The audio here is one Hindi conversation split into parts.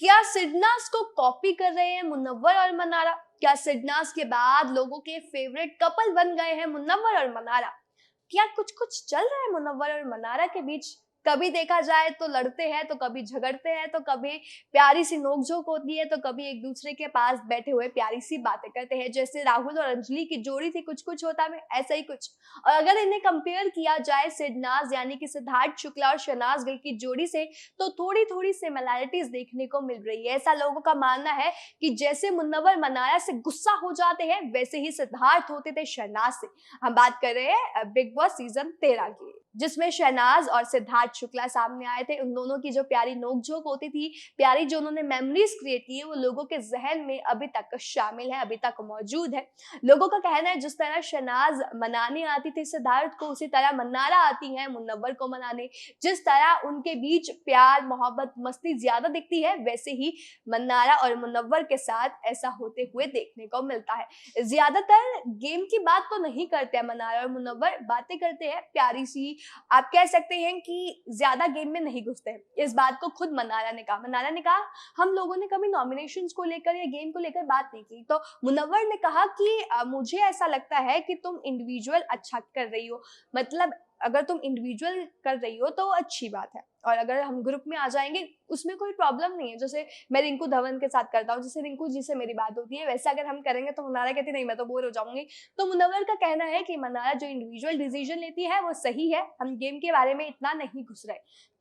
क्या सिडनास को कॉपी कर रहे हैं मुनव्वर और मनारा? क्या सिडनास के बाद लोगों के फेवरेट कपल बन गए हैं मुनव्वर और मनारा? क्या कुछ कुछ चल रहा है मुनव्वर और मनारा के बीच? कभी देखा जाए तो लड़ते हैं, तो कभी झगड़ते हैं, तो कभी प्यारी सी नोकझोंक होती है, तो कभी एक दूसरे के पास बैठे हुए प्यारी सी बातें करते हैं। जैसे राहुल और अंजलि की जोड़ी थी कुछ कुछ होता है, ऐसा ही कुछ। और अगर इन्हें कंपेयर किया जाए सिडनाज यानी कि सिद्धार्थ शुक्ला और शहनाज गिल की जोड़ी से, तो थोड़ी थोड़ी सिमिलैरिटीज देखने को मिल रही है। ऐसा लोगों का मानना है कि जैसे मुनव्वर मनारा से गुस्सा हो जाते हैं, वैसे ही सिद्धार्थ होते थे शहनाज से। हम बात कर रहे हैं बिग बॉस सीजन 13 की, जिसमें शहनाज और सिद्धार्थ शुक्ला सामने आए थे। उन दोनों की जो प्यारी नोकझोंक होती थी, प्यारी जो उन्होंने मेमोरीज क्रिएट की है, वो लोगों के जहन में अभी तक शामिल है, अभी तक मौजूद है। लोगों का कहना है जिस तरह शहनाज मनाने आती थी सिद्धार्थ को, उसी तरह मनारा आती है मुनव्वर को मनाने। जिस तरह उनके बीच प्यार मोहब्बत मस्ती ज्यादा दिखती है, वैसे ही मनारा और मुनव्वर के साथ ऐसा होते हुए देखने को मिलता है। ज्यादातर गेम की बात तो नहीं करते हैं मनारा और मुनव्वर, बातें करते हैं प्यारी सी। आप कह सकते हैं कि ज्यादा गेम में नहीं घुसते हैं। इस बात को खुद मनारा ने कहा। मनारा ने कहा हम लोगों ने कभी नॉमिनेशंस को लेकर या गेम को लेकर बात नहीं की। तो मुनव्वर ने कहा कि मुझे ऐसा लगता है कि तुम इंडिविजुअल अच्छा कर रही हो, मतलब अगर तुम इंडिविजुअल कर रही हो तो अच्छी बात है, और अगर हम ग्रुप में आ जाएंगे उसमें कोई प्रॉब्लम नहीं है। जैसे मैं रिंकू धवन के साथ करता हूँ, जैसे रिंकू जी से मेरी बात होती है, वैसे अगर हम करेंगे तो मनारा कहती नहीं मैं तो बोर हो जाऊंगी। तो मुनव्वर का कहना है कि मनारा जो इंडिविजुअल डिसीजन लेती है वो सही है, हम गेम के बारे में इतना नहीं घुस रहे,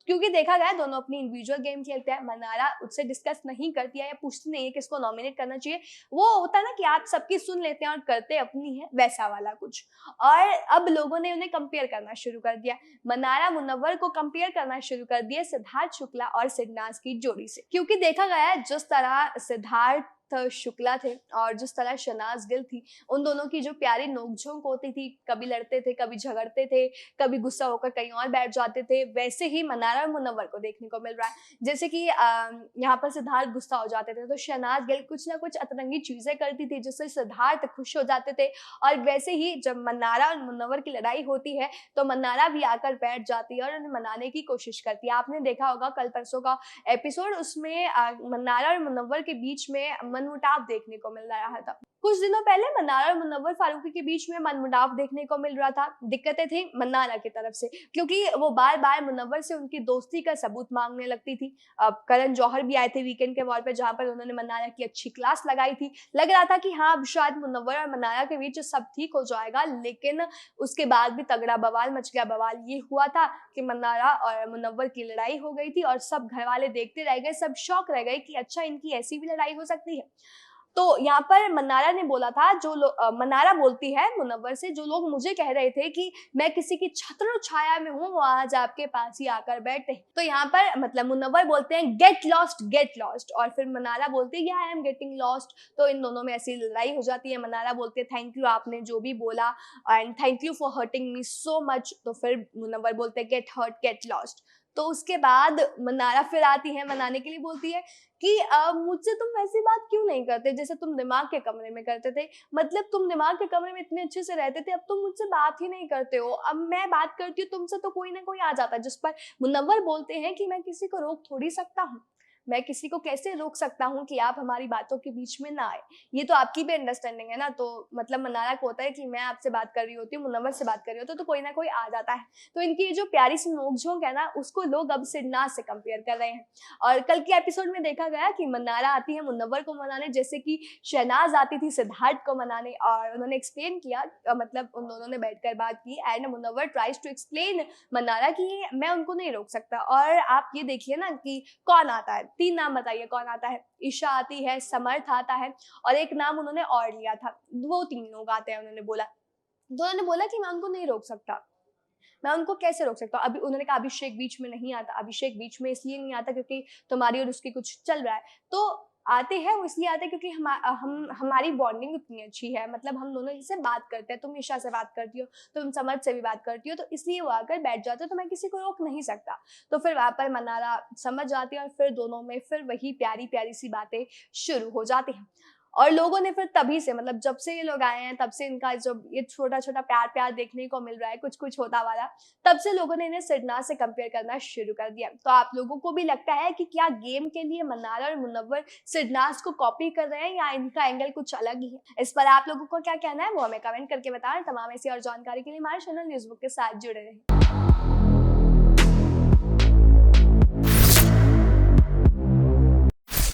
क्योंकि देखा गया दोनों अपनी इंडिविजुअल गेम खेलते हैं। मनारा उससे डिस्कस नहीं करती है या पूछती नहीं है किसको नॉमिनेट करना चाहिए। वो होता है ना कि आप सबकी सुन लेते हैं और करते अपनी है, वैसा वाला कुछ। और अब लोगों ने उन्हें कंपेयर करना शुरू कर दिया। मनारा मुनव्वर को कंपेयर करना शुरू कर दिया सिद्धार्थ शुक्ला और सिडनाज की जोड़ी से, क्योंकि देखा गया है जिस तरह सिद्धार्थ शुक्ला थे और जिस तरह शहनाज गिल थी, उन दोनों की जो प्यारी नोकझोंक होती थी, कभी लड़ते थे, कभी झगड़ते थे, कभी गुस्सा होकर कहीं और बैठ जाते थे, वैसे ही मनारा और मुनव्वर को देखने को मिल रहा है। जैसे कि यहाँ पर सिद्धार्थ गुस्सा हो जाते थे तो शहनाज गिल कुछ ना कुछ अतरंगी चीजें करती थी जिससे सिद्धार्थ खुश हो जाते थे, और वैसे ही जब मनारा और मुनव्वर की लड़ाई होती है तो मनारा भी आकर बैठ जाती है और उन्हें मनाने की कोशिश करती है। आपने देखा होगा कल परसों का एपिसोड, उसमें मनारा और मुनव्वर के बीच में मनमुटाव देखने को मिल रहा था। कुछ दिनों पहले मनारा और मुनव्वर फारूकी के बीच में मनमुटाव देखने को मिल रहा था। दिक्कतें थी मनारा की तरफ से, क्योंकि वो बार बार मुनव्वर से उनकी दोस्ती का सबूत मांगने लगती थी। अब करण जौहर भी आए थे वीकेंड के वॉर पे, जहां पर उन्होंने मनारा की अच्छी क्लास लगाई थी। लग रहा था कि हाँ अब शायद मुनव्वर और मनारा के बीच सब ठीक हो जाएगा, लेकिन उसके बाद भी तगड़ा बवाल मच गया। बवाल ये हुआ था कि मनारा और मुनव्वर की लड़ाई हो गई थी और सब घर वाले देखते रह गए, सब शॉक रह गए कि अच्छा इनकी ऐसी भी लड़ाई हो सकती है। तो यहाँ पर मनारा ने बोला था, मनारा बोलती है मुनव्वर से, जो लोग मुझे कह रहे थे कि मैं किसी की छत्र छाया में हूँ, वो आज आपके पास ही आकर बैठे हैं। तो यहाँ पर मतलब मुनव्वर बोलते हैं गेट लॉस्ट, और फिर मनारा बोलती है आई एम गेटिंग लॉस्ट। तो इन दोनों में ऐसी लड़ाई हो जाती है। मनारा बोलते हैं थैंक यू आपने जो भी बोला, and thank you for hurting me so much. तो फिर मुनव्वर बोलते हैं गेट हर्ट गेट लॉस्ट। तो उसके बाद मनारा फिर आती है मनाने के लिए, बोलती है कि मुझसे तुम वैसी बात क्यों नहीं करते जैसे तुम दिमाग के कमरे में करते थे। मतलब तुम दिमाग के कमरे में इतने अच्छे से रहते थे, अब तुम मुझसे बात ही नहीं करते हो। अब मैं बात करती हूँ तुमसे तो कोई ना कोई आ जाता है। जिस पर मुनव्वर बोलते हैं कि मैं किसी को रोक थोड़ी सकता हूँ, मैं किसी को कैसे रोक सकता हूँ कि आप हमारी बातों के बीच में ना आए। ये तो आपकी भी अंडरस्टैंडिंग है ना। तो मतलब मनारा को होता है कि मैं आपसे बात कर रही होती हूँ, मुनव्वर से बात कर रही होती हूँ, तो कोई ना कोई आ जाता है। तो इनकी जो प्यारी सी नोकझोंक है ना, उसको लोग अब सिडनाज से कंपेयर कर रहे हैं। और कल के एपिसोड में देखा गया कि मनारा आती है मुनव्वर को मनाने, जैसे कि शहनाज आती थी सिद्धार्थ को मनाने, और उन्होंने एक्सप्लेन किया, मतलब उन दोनों ने बैठकर बात की, and Munawar tries to explain Manara कि मैं उनको नहीं रोक सकता। और आप ये देखिए ना कि कौन आता है, 3 नाम बताइए कौन आता है। ईशा आती है, समर्थ आता है, और एक नाम उन्होंने और लिया था। वो 3 लोग आते हैं। उन्होंने बोला, तो उन्होंने बोला कि मैं उनको नहीं रोक सकता, मैं उनको कैसे रोक सकता हूँ। अभी उन्होंने कहा अभिषेक बीच में नहीं आता। अभिषेक बीच में इसलिए नहीं आता क्योंकि तुम्हारी और उसकी कुछ चल रहा है। तो आते हैं वो इसलिए आते हैं क्योंकि हमारी बॉन्डिंग इतनी अच्छी है, मतलब हम दोनों इससे बात करते हैं। तुम ईशा से बात करती हो, तुम समझ से भी बात करती हो, तो इसलिए वो आकर बैठ जाते हो, तो मैं किसी को रोक नहीं सकता। तो फिर वहां पर मनारा समझ जाती है और फिर दोनों में फिर वही प्यारी प्यारी सी बातें शुरू हो जाती हैं। और लोगों ने फिर तभी से, मतलब जब से ये लोग आए हैं तब से इनका जो ये छोटा छोटा प्यार प्यार देखने को मिल रहा है, कुछ कुछ होता वाला, तब से लोगों ने इन्हें सिडनाज से कंपेयर करना शुरू कर दिया। तो आप लोगों को भी लगता है कि क्या गेम के लिए मन्नारा और मुनव्वर सिडनाज को कॉपी कर रहे हैं या इनका एंगल कुछ अलग ही है? इस पर आप लोगों को क्या कहना है वो हमें कमेंट करके बताएं। तमाम ऐसी और जानकारी के लिए हमारे चैनल न्यूज़ बुक के साथ जुड़े रहें।